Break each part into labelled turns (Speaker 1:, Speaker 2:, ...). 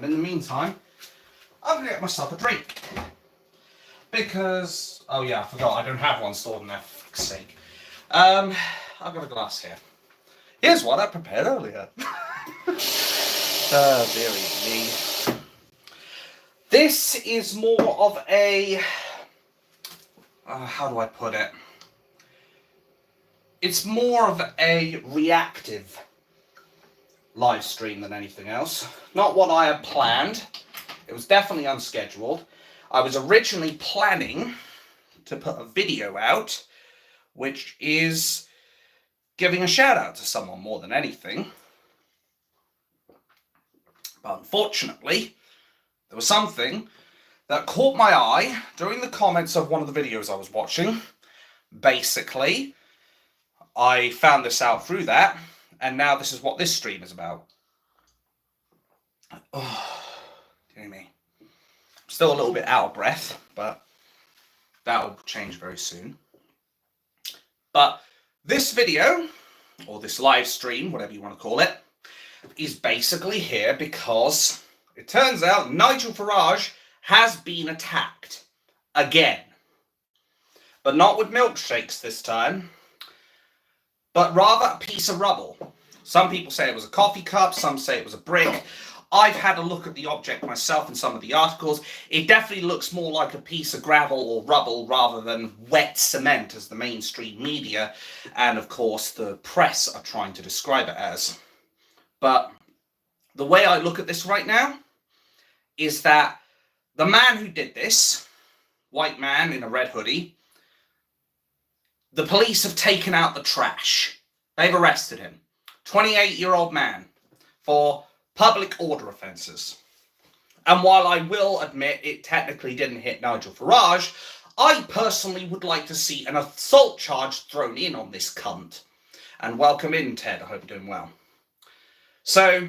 Speaker 1: And in the meantime, I'm going to get myself a drink. Because, oh yeah, I forgot, I don't have one stored in there, for fuck's sake. I've got a glass here. Here's one I prepared earlier. Oh, dearie me. This is more of a... how do I put it? It's more of a reactive live stream than anything else. Not what I had planned. It was definitely unscheduled. I was originally planning to put a video out, which is giving a shout out to someone more than anything. But unfortunately, there was something that caught my eye during the comments of one of the videos I was watching. Basically, I found this out through that, and now this is what this stream is about. Oh, dear me. I'm still a little bit out of breath, but that'll change very soon. But this video, or this live stream, whatever you want to call it, is basically here because it turns out Nigel Farage has been attacked again. But not with milkshakes this time, but rather a piece of rubble. Some people say it was a coffee cup, some say it was a brick. I've had a look at the object myself in some of the articles. It definitely looks more like a piece of gravel or rubble rather than wet cement as the mainstream media and of course the press are trying to describe it as. But the way I look at this right now is that the man who did this, white man in a red hoodie, the police have taken out the trash. They've arrested him. 28-year-old man for public order offences. And while I will admit it technically didn't hit Nigel Farage, I personally would like to see an assault charge thrown in on this cunt. And welcome in, Ted. I hope you're doing well. So,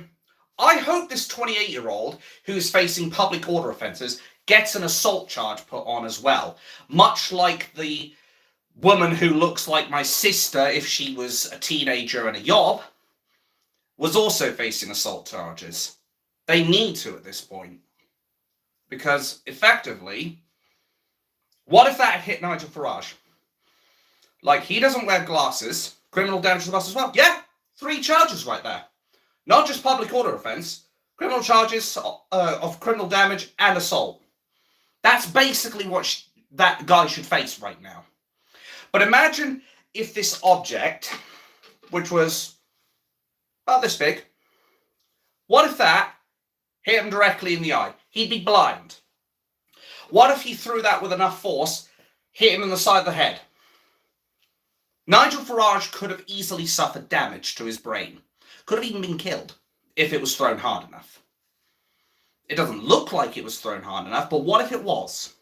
Speaker 1: I hope this 28-year-old who's facing public order offences gets an assault charge put on as well. Much like the woman who looks like my sister if she was a teenager and a yob, was also facing assault charges. They need to at this point. Because, effectively, what if that had hit Nigel Farage? Like, he doesn't wear glasses, criminal damage to the bus as well. Yeah, 3 charges right there. Not just public order offence, criminal charges of criminal damage and assault. That's basically what that guy should face right now. But imagine if this object, which was about this big, what if that hit him directly in the eye? He'd be blind. What if he threw that with enough force, hit him in the side of the head? Nigel Farage could have easily suffered damage to his brain. Could have even been killed if it was thrown hard enough. It doesn't look like it was thrown hard enough, but what if it was?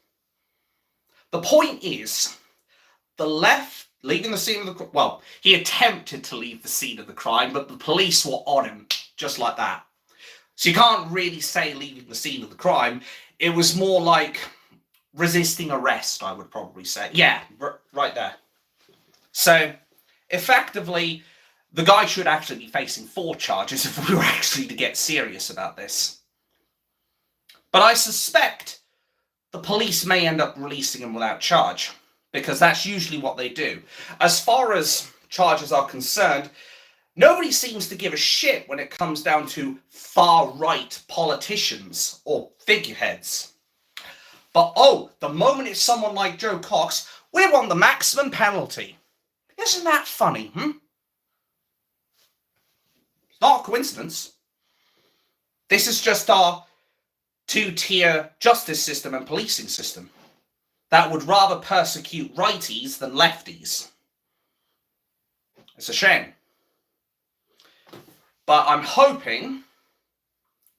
Speaker 1: The point is, the left, leaving the scene of the crime, well, he attempted to leave the scene of the crime, but the police were on him, just like that. So you can't really say leaving the scene of the crime. It was more like resisting arrest, I would probably say. Yeah, right there. So, effectively, the guy should actually be facing 4 charges if we were actually to get serious about this. But I suspect the police may end up releasing him without charge, because that's usually what they do. As far as charges are concerned, nobody seems to give a shit when it comes down to far-right politicians or figureheads. But oh, the moment it's someone like Joe Cox, we want the maximum penalty. Isn't that funny, It's not a coincidence. This is just our 2-tier justice system and policing system that would rather persecute righties than lefties. It's a shame. But I'm hoping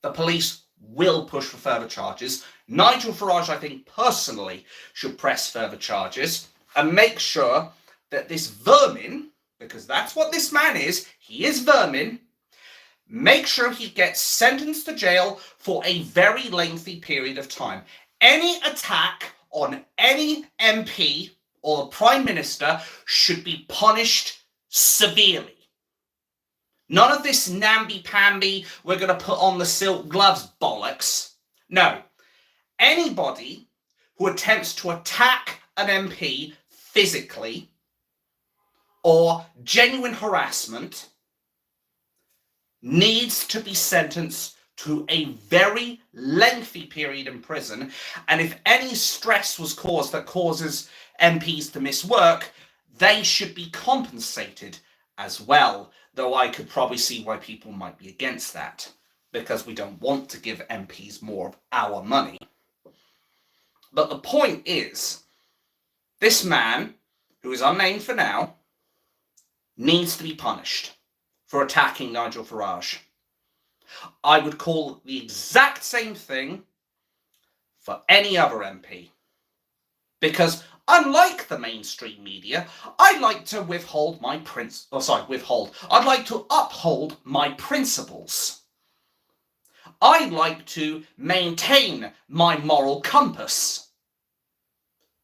Speaker 1: the police will push for further charges. Nigel Farage, I think, personally should press further charges and make sure that this vermin, because that's what this man is, he is vermin, make sure he gets sentenced to jail for a very lengthy period of time. Any attack on any MP or Prime Minister should be punished severely. None of this namby-pamby, we're going to put on the silk gloves bollocks. No. Anybody who attempts to attack an MP physically or genuine harassment needs to be sentenced to a very lengthy period in prison. And if any stress was caused that causes MPs to miss work, they should be compensated as well. Though I could probably see why people might be against that, because we don't want to give MPs more of our money. But the point is, this man, who is unnamed for now, needs to be punished for attacking Nigel Farage. I would call the exact same thing for any other MP. Because unlike the mainstream media, I like to uphold my principles. I like to maintain my moral compass.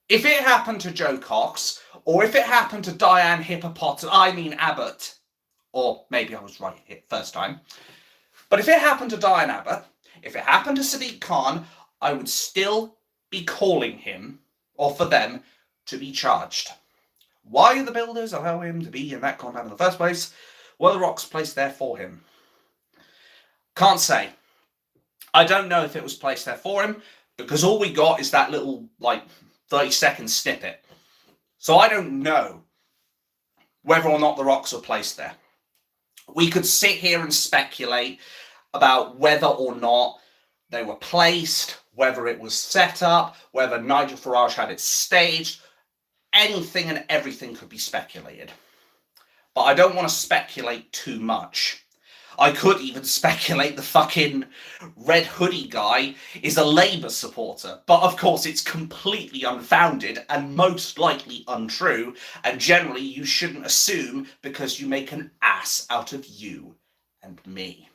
Speaker 1: If it happened to Joe Cox, or if it happened to Diane Abbott, or maybe I was right here first time, but if it happened to Diane Abbott, if it happened to Sadiq Khan, I would still be calling him, or for them, to be charged. Why the builders allow him to be in that compound in the first place? Were the rocks placed there for him? Can't say. I don't know if it was placed there for him, because all we got is that little, 30-second snippet. So I don't know whether or not the rocks were placed there. We could sit here and speculate about whether or not they were placed, whether it was set up, whether Nigel Farage had it staged. Anything and everything could be speculated. But I don't want to speculate too much. I could even speculate the fucking red hoodie guy is a Labour supporter. But of course it's completely unfounded and most likely untrue. And generally you shouldn't assume, because you make an ass out of you and me.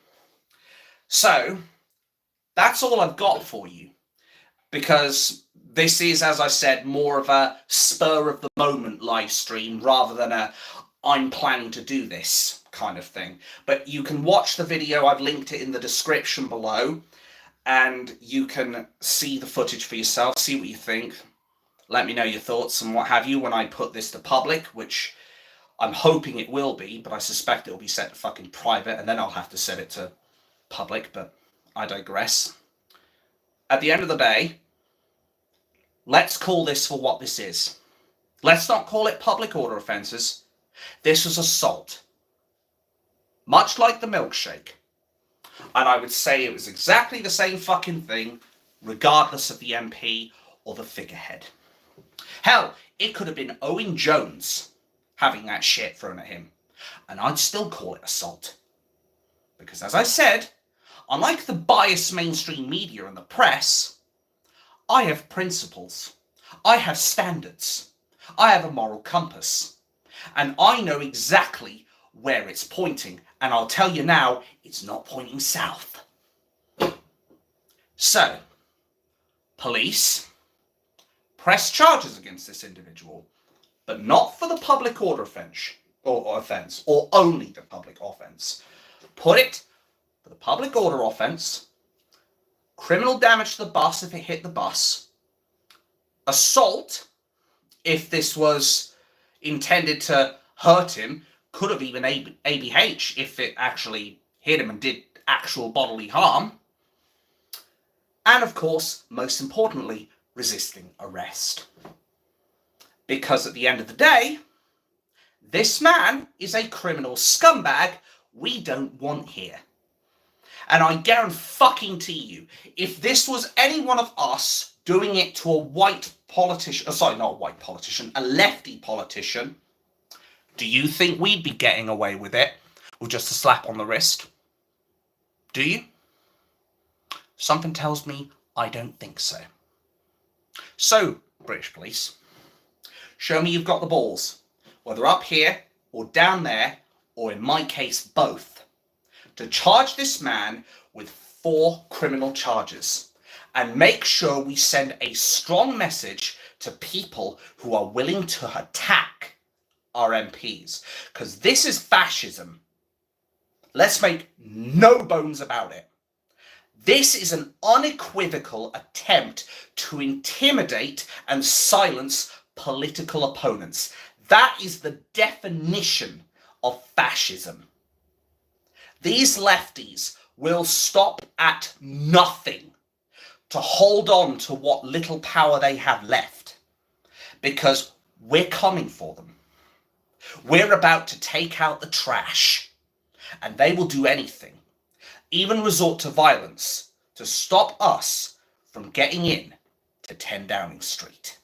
Speaker 1: So that's all I've got for you. Because this is, as I said, more of a spur of the moment live stream rather than a I'm planning to do this kind of thing. But you can watch the video, I've linked it in the description below, and you can see the footage for yourself, see what you think. Let me know your thoughts and what have you when I put this to public, which I'm hoping it will be, but I suspect it'll be set to fucking private, and then I'll have to set it to public, but I digress. At the end of the day, let's call this for what this is. Let's not call it public order offences. This was assault. Much like the milkshake. And I would say it was exactly the same fucking thing, regardless of the MP or the figurehead. Hell, it could have been Owen Jones having that shit thrown at him. And I'd still call it assault. Because as I said, unlike the biased mainstream media and the press, I have principles. I have standards. I have a moral compass. And I know exactly where it's pointing. And I'll tell you now, it's not pointing south. So, police, press charges against this individual, but not for the public order offence, or only the public offence. Put it for the public order offence, criminal damage to the bus if it hit the bus, assault if this was intended to hurt him, could have even ABH if it actually hit him and did actual bodily harm. And of course, most importantly, resisting arrest. Because at the end of the day, this man is a criminal scumbag we don't want here. And I guarantee you, if this was any one of us doing it to a white politician, a lefty politician, do you think we'd be getting away with it with just a slap on the wrist? Do you? Something tells me I don't think so. So, British police, show me you've got the balls, whether up here or down there, or in my case, both, to charge this man with 4 criminal charges. And make sure we send a strong message to people who are willing to attack our MPs. Because this is fascism. Let's make no bones about it. This is an unequivocal attempt to intimidate and silence political opponents. That is the definition of fascism. These lefties will stop at nothing to hold on to what little power they have left, because we're coming for them. We're about to take out the trash, and they will do anything, even resort to violence, to stop us from getting in to 10 Downing Street.